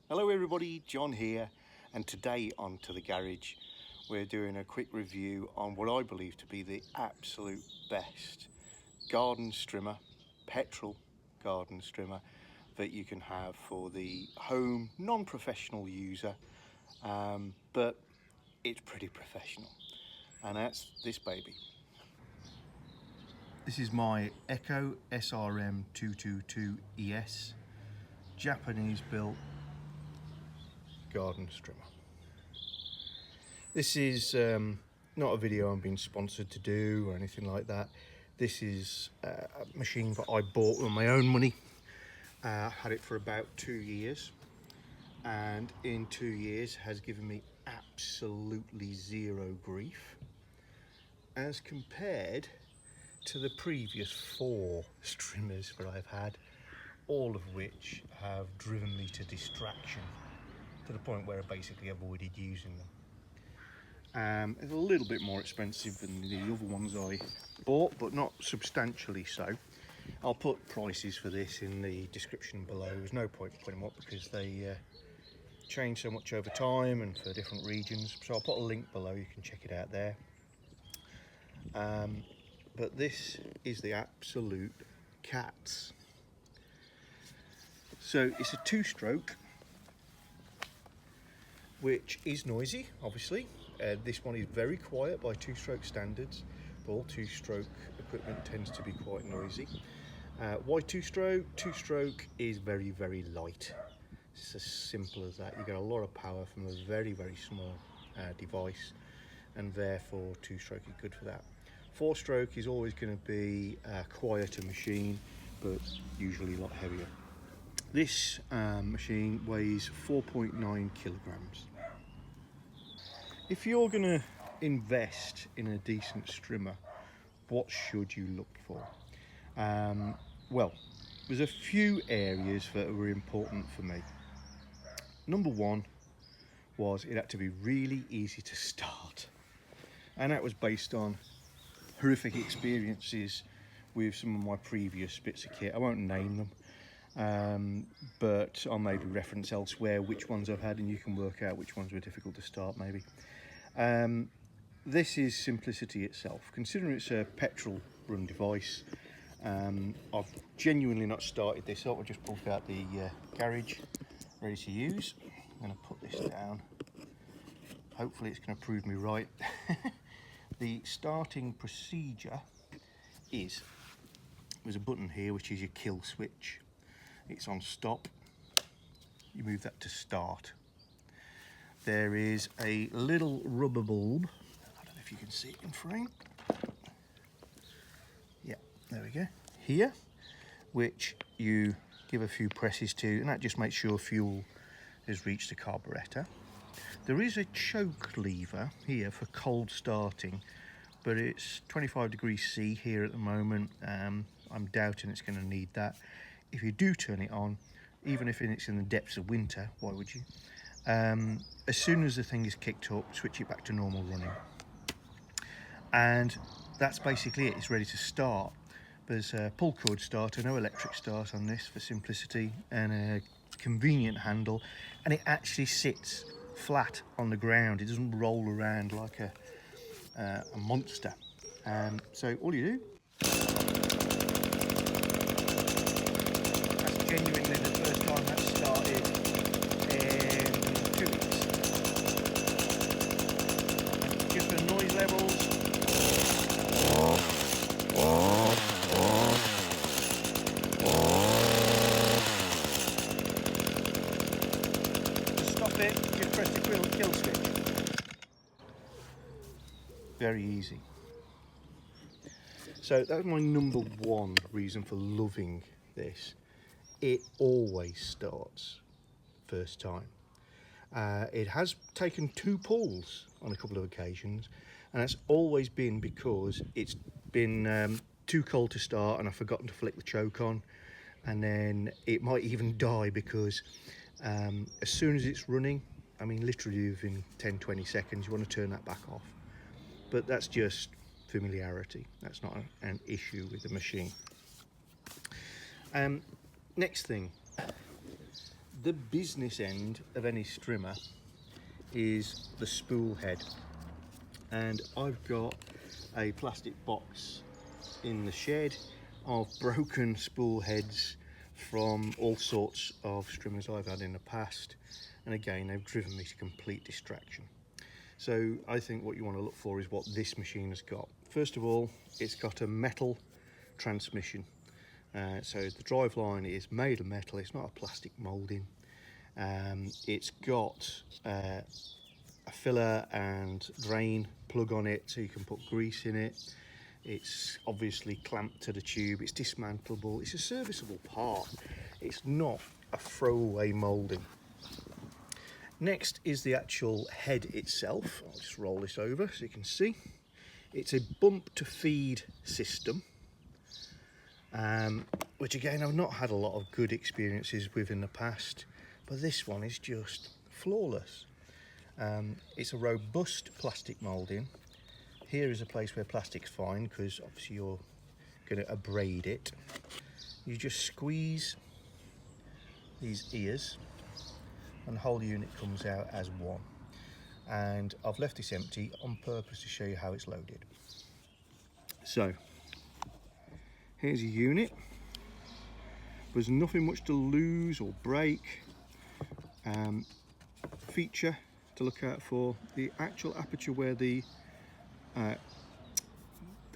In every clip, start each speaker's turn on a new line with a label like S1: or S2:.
S1: Hello everybody, John here, and today onto the garage we're doing a quick review on what I believe to be the absolute best garden strimmer, petrol garden strimmer that you can have for the home non-professional user, but it's pretty professional, and that's this baby. This is my Echo SRM 222 ES, Japanese built garden strimmer. This is not a video I'm being sponsored to do or anything like that. This is a machine that I bought with my own money. I had it for about 2 years, and in 2 years has given me absolutely zero grief as compared to the previous 4 strimmers that I've had, all of which have driven me to distraction, to the point where I basically avoided using them. It's a little bit more expensive than the other ones I bought, but not substantially so. I'll put prices for this in the description below. There's no point putting them up because they change so much over time and for different regions, so I'll put a link below, you can check it out there. But this is the absolute cats. So it's a 2-stroke, which is noisy, obviously. This one is very quiet by 2-stroke standards, but all 2-stroke equipment tends to be quite noisy. Why 2-stroke? 2-stroke is very, very light. It's as simple as that. You get a lot of power from a very, very small device, and therefore 2-stroke is good for that. 4-stroke is always going to be a quieter machine, but usually a lot heavier. This machine weighs 4.9 kilograms. If you're going to invest in a decent strimmer, what should you look for? Well, there's a few areas that were important for me. Number one was it had to be really easy to start, and that was based on horrific experiences with some of my previous bits of kit. I won't name them, but I'll maybe reference elsewhere which ones I've had, and you can work out which ones were difficult to start maybe. This is simplicity itself. Considering it's a petrol run device, I've genuinely not started this up. I just pulled out the garage ready to use. I'm going to put this down. Hopefully it's going to prove me right. The starting procedure is, there's a button here which is your kill switch. It's on stop. You move that to start. There is a little rubber bulb. I don't know if you can see it in frame. Yeah, there we go. Here, which you give a few presses to, and that just makes sure fuel has reached the carburettor. There is a choke lever here for cold starting, but it's 25 degrees C here at the moment. I'm doubting it's going to need that. If you do turn it on, even if it's in the depths of winter, why would you? As soon as the thing is kicked up, switch it back to normal running. And that's basically it, it's ready to start. There's a pull cord starter, no electric start on this for simplicity, and a convenient handle, and it actually sits flat on the ground. It doesn't roll around like a monster. So all you do, that's genuinely the first time that started in 2 weeks. And just for the noise levels, to stop it, just press the kill switch. Very easy. So that's my number one reason for loving this. It always starts first time. It has taken 2 pulls on a couple of occasions, and that's always been because it's been too cold to start and I've forgotten to flick the choke on, and then it might even die because as soon as it's running, I mean literally within 10-20 seconds you want to turn that back off. But that's just familiarity. That's not an issue with the machine. Next thing, The business end of any strimmer is the spool head, and I've got a plastic box in the shed of broken spool heads from all sorts of strimmers I've had in the past, and again they've driven me to complete distraction. So I think what you want to look for is what this machine has got. First of all, it's got a metal transmission, so the drive line is made of metal, it's not a plastic moulding. It's got a filler and drain plug on it so you can put grease in it. It's obviously clamped to the tube, it's dismantleable, it's a serviceable part, it's not a throwaway moulding. Next is the actual head itself. I'll just roll this over so you can see. It's a bump to feed system, which again I've not had a lot of good experiences with in the past, but this one is just flawless. It's a robust plastic moulding. Here is a place where plastic's fine because obviously you're going to abrade it. You just squeeze these ears and the whole unit comes out as one. And I've left this empty on purpose to show you how it's loaded. So here's a unit. There's nothing much to lose or break. Feature to look out for: the actual aperture where the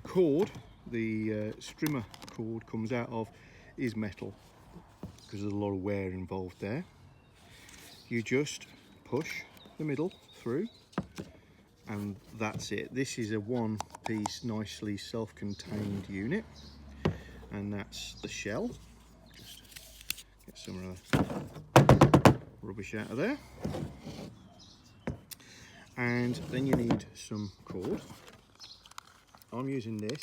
S1: cord, the strimmer cord comes out of, is metal because there's a lot of wear involved there. You just push the middle through and that's it. This is a one-piece, nicely self-contained unit, and that's the shell. Just get some of the rubbish out of there. And then you need some cord. I'm using this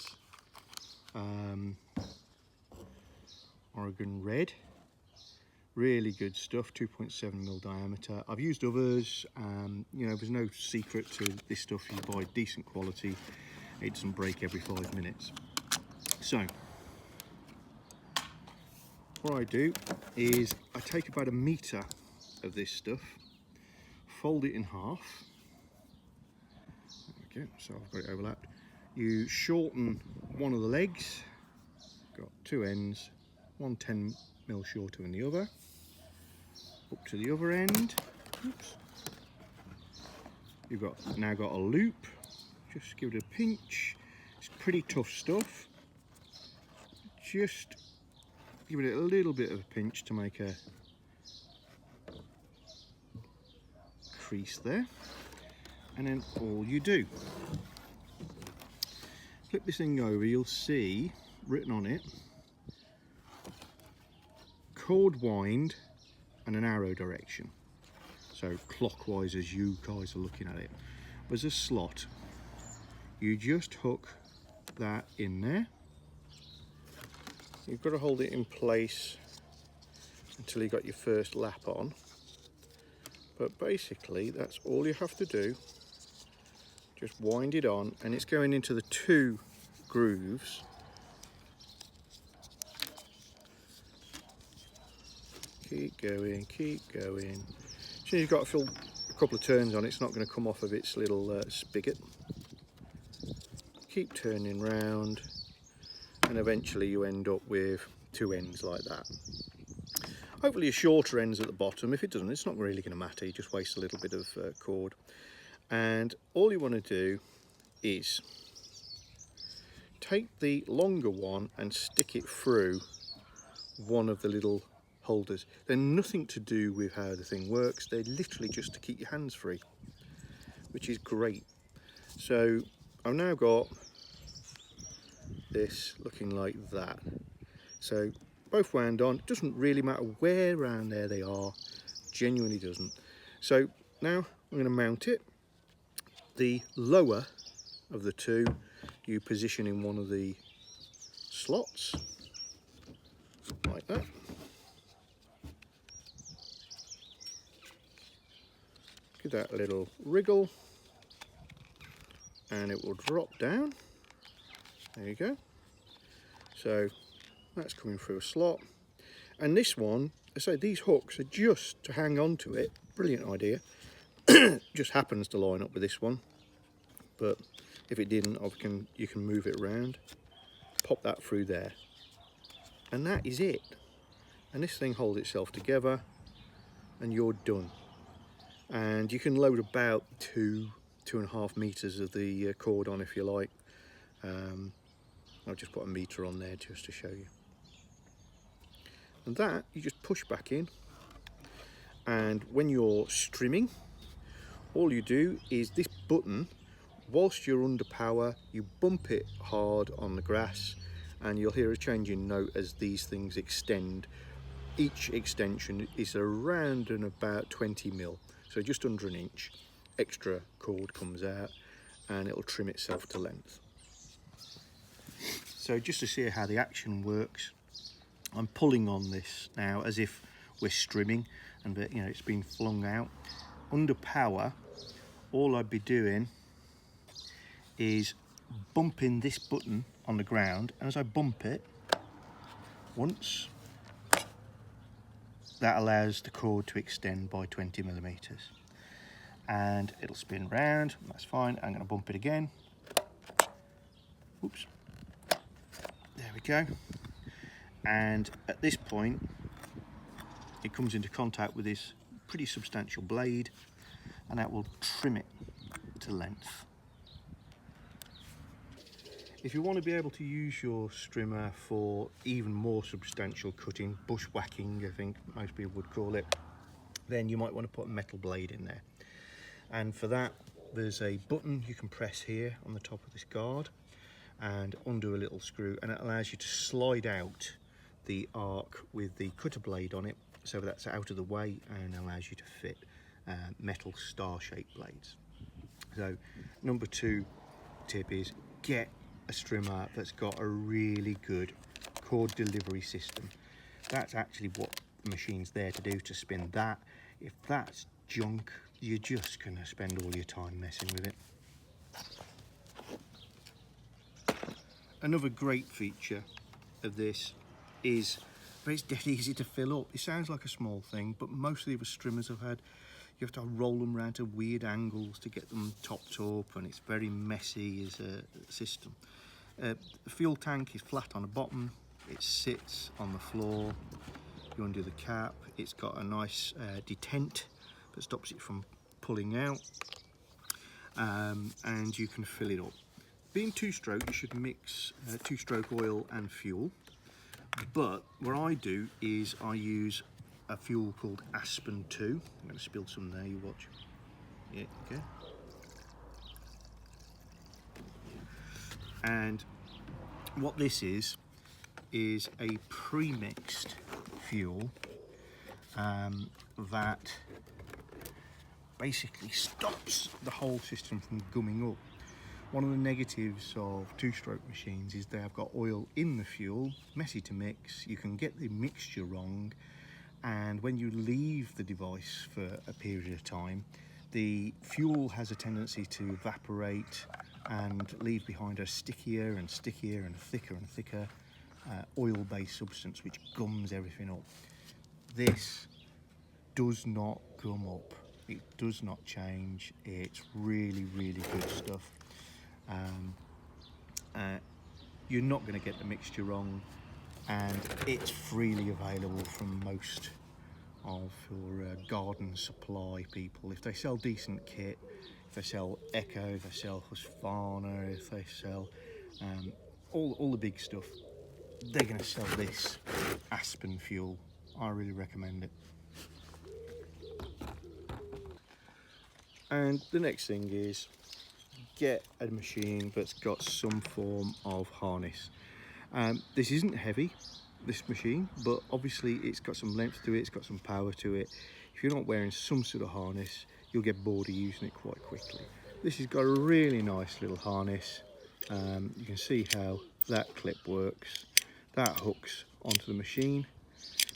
S1: Oregon Red, really good stuff, 2.7mm diameter. I've used others, you know, there's no secret to this stuff. You buy decent quality, it doesn't break every 5 minutes. So what I do is I take about 1 meter of this stuff, fold it in half. Okay, so I've got it overlapped. You shorten one of the legs, got 2 ends, one 10mm shorter than the other, up to the other end. Oops. You've now got a loop, just give it a pinch. It's pretty tough stuff. Just give it a little bit of a pinch to make a crease there. And then all you do, flip this thing over, you'll see written on it, cord wind and an arrow direction. So clockwise as you guys are looking at it. There's a slot. You just hook that in there. You've got to hold it in place until you got your first lap on. But basically that's all you have to do. Just wind it on, and it's going into the 2 grooves. Keep going, keep going. So you've got to fill a couple of turns on it, it's not going to come off of its little spigot. Keep turning round, and eventually you end up with 2 ends like that. Hopefully a shorter ends at the bottom. If it doesn't, it's not really going to matter, you just waste a little bit of cord. And all you want to do is take the longer one and stick it through one of the little holders. They're nothing to do with how the thing works, they're literally just to keep your hands free, which is great. So I've now got this looking like that. So both wound on, it doesn't really matter where around there they are, genuinely doesn't. So now I'm going to mount it. The lower of the 2 you position in one of the slots like that. Give that a little wriggle and it will drop down. There you go. So that's coming through a slot, and this one So these hooks are just to hang on to it. Brilliant idea. Just happens to line up with this one, but if it didn't, you can move it around, pop that through there, and that is it. And this thing holds itself together and you're done. And you can load about 2.5 meters of the cord on if you like. I'll just put a meter on there just to show you. And that you just push back in, and when you're strimming, all you do is this button, whilst you're under power, you bump it hard on the grass and you'll hear a change in note as these things extend. Each extension is around and about 20 mil, so just under an inch. Extra cord comes out and it'll trim itself to length. So just to see how the action works, I'm pulling on this now as if we're strimming and you know it's been flung out. Under power, all I'd be doing is bumping this button on the ground, and as I bump it once, that allows the cord to extend by 20 millimeters, and it'll spin round. That's fine. I'm going to bump it again. Oops. There we go. And at this point, it comes into contact with this pretty substantial blade, and that will trim it to length. If you want to be able to use your strimmer for even more substantial cutting, bushwhacking I think most people would call it, then you might want to put a metal blade in there. And for that, there's a button you can press here on the top of this guard and undo a little screw, and it allows you to slide out the arc with the cutter blade on it, so that's out of the way and allows you to fit metal star-shaped blades. So number 2 tip is get a strimmer that's got a really good cord delivery system. That's actually what the machine's there to do, to spin that. If that's junk, you're just going to spend all your time messing with it. Another great feature of this is it's dead easy to fill up. It sounds like a small thing, but most of the other strimmers I've had, you have to roll them around to weird angles to get them topped up, and it's very messy as a system. The fuel tank is flat on the bottom, it sits on the floor, you undo the cap, it's got a nice detent that stops it from pulling out, and you can fill it up. Being 2-stroke, you should mix 2-stroke oil and fuel, but what I do is I use a fuel called Aspen 2. I'm going to spill some there, you watch. Yeah, okay. And what this is a pre-mixed fuel that basically stops the whole system from gumming up. One of the negatives of 2-stroke machines is they have got oil in the fuel, messy to mix, you can get the mixture wrong, and when you leave the device for a period of time, the fuel has a tendency to evaporate and leave behind a stickier and stickier and thicker oil-based substance which gums everything up. This does not gum up, it does not change, it's really, really good stuff. You're not going to get the mixture wrong, and it's freely available from most of your garden supply people. If they sell decent kit, if they sell Echo, if they sell Husqvarna, if they sell all the big stuff, they're going to sell this Aspen fuel. I really recommend it. And the next thing is get a machine that's got some form of harness. This isn't heavy, this machine, but obviously it's got some length to it, it's got some power to it. If you're not wearing some sort of harness, you'll get bored of using it quite quickly. This has got a really nice little harness. You can see how that clip works. That hooks onto the machine,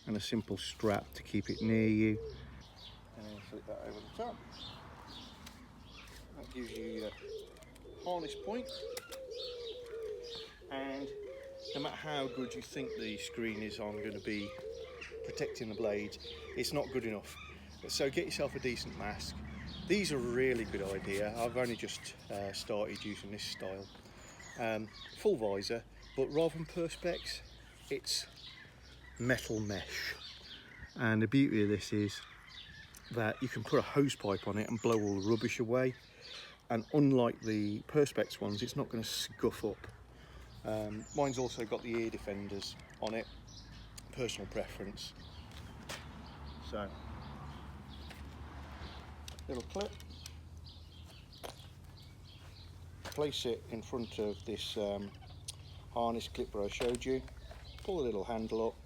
S1: and a simple strap to keep it near you. And then flip that over the top. That gives you your harness point, and no matter how good you think the screen is on going to be protecting the blades, it's not good enough. So get yourself a decent mask. These are a really good idea. I've only just started using this style. Full visor, but rather than perspex, it's metal mesh. And the beauty of this is that you can put a hose pipe on it and blow all the rubbish away. And unlike the perspex ones, it's not going to scuff up. Mine's also got the ear defenders on it, personal preference. So, little clip. Place it in front of this harness clipper I showed you. Pull the little handle up,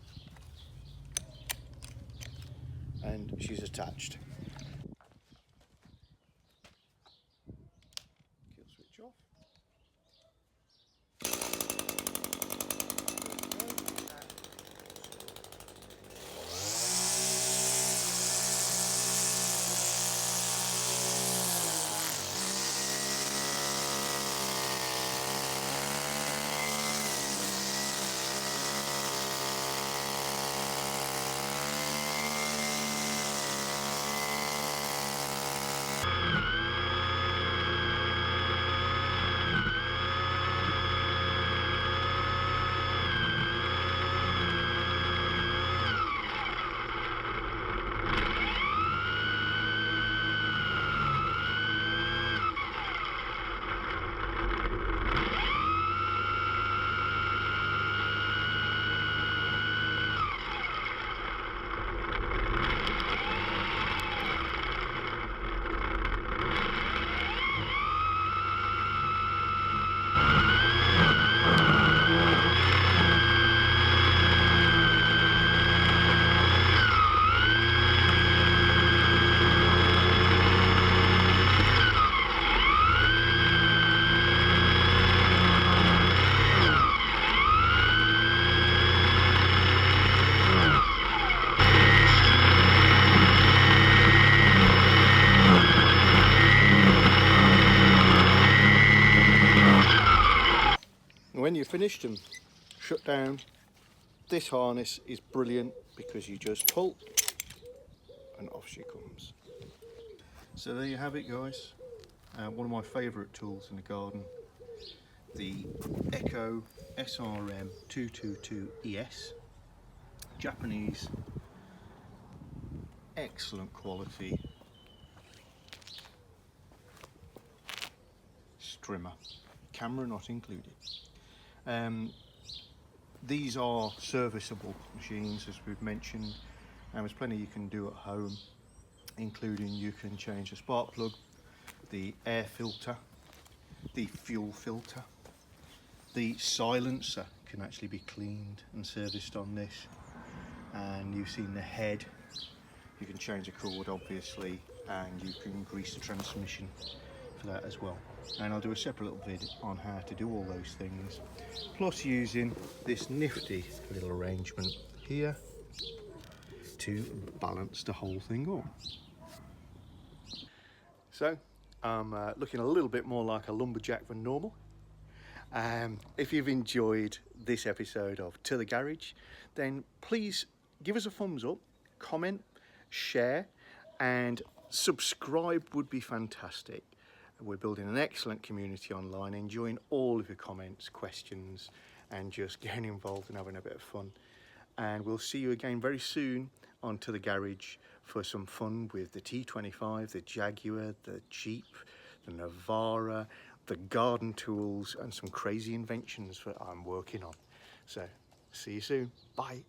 S1: and she's attached. Kill switch off. When you're finished and shut down, this harness is brilliant because you just pull and off she comes. So there you have it, guys. One of my favourite tools in the garden, the Echo SRM 222 ES, Japanese, excellent quality strimmer, camera not included. These are serviceable machines, as we've mentioned, and there's plenty you can do at home, including you can change the spark plug, the air filter, the fuel filter, the silencer can actually be cleaned and serviced on this, and you've seen the head. You can change the cord obviously, and you can grease the transmission for that as well. And I'll do a separate little vid on how to do all those things, plus using this nifty little arrangement here to balance the whole thing up. So I'm looking a little bit more like a lumberjack than normal. If you've enjoyed this episode of To The Garage, then please give us a thumbs up, comment, share, and subscribe would be fantastic. We're building an excellent community online, enjoying all of your comments, questions, and just getting involved and having a bit of fun. And we'll see you again very soon on To The Garage for some fun with the T25, the Jaguar, the Jeep, the Navara, the garden tools, and some crazy inventions that I'm working on. So see you soon. Bye.